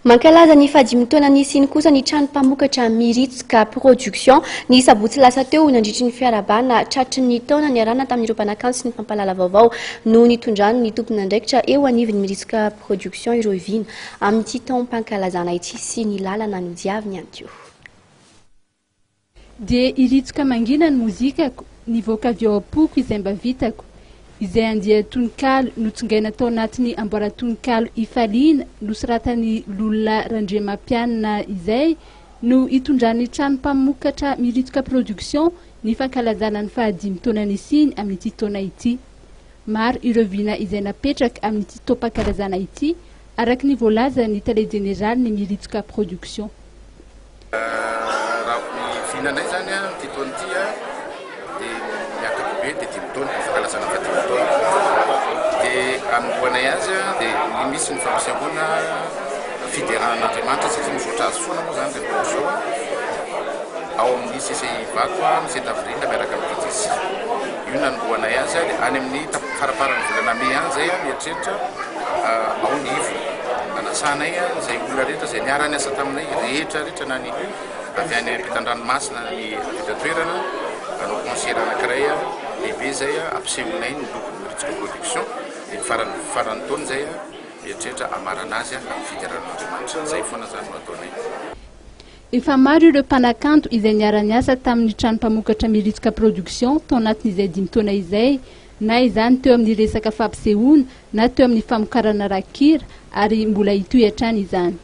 Mankalaza ny fahadimy taona nisiny kosa ny trano mpamokatra Miritsika Production ny sabotsy lasa teo nandritry ny fiarabana tratry ny taona niarana tamin'ireo mpanakanto sy ny mpampalala vaovao no nitondrany ny tompon'andraikitra eo anivon'ny Miritsika Production ireo vina amin'ity taom-pankalazana ity sy ny lalana ny diaviny antio. Dia iritsika mangina ny mozikako, nivoaka avy ao am-poko izay mba vitako. Izay andia tononkalo notsingaina tao anatiny amboaratononkalo ifaliana nosoratany Lolona Randriamampianina izay no itondrany trano mpamokatra Miritsika Production ny fankalazana ny fahadimy taona nisiny amin'ity taona ity. Maro ireo vina izay napetraka amin'ity taom-pankalazana ity araka ny voalaza ny Télé Général ny Miritsika Production. Nanay zany ty taona ty dia miakabe dia 10 taona fankalazana fa 10 taona dia anomboanay azy dia misy ny fampisehoana fideran'Andriamanitra sy misaotra azy foana moa zany rehefa zao ao amin'ny sisy vato ny 7 avril miaraka amin'ny Kristy io nanomboanay azy dia any amin'ny farafaran'ny volana May any zay mieritreritra ao ny ivo anasanay zay olona rehetra zay niara-ny asa taminay rehetra na ny avy any ampitan-dranomasina ny toerana anao conseiller anankiray lehibe zay ampisehonay ny loko Miritsika Production dia farany taona zay mieritreritra amarana azy amin'ny fideran'Andriamanitra zay foana zany no ataonay. Efa maro ireo mpanakanto izay niara-ny asa tamin'ny trano mpamokatra Miritsika Production tao anatin'izay 10 taona izay, na izany teo amin'ny resaka fampisehoana na teo amin'ny famokarana rakira ary mbola hitohy hatrany izany.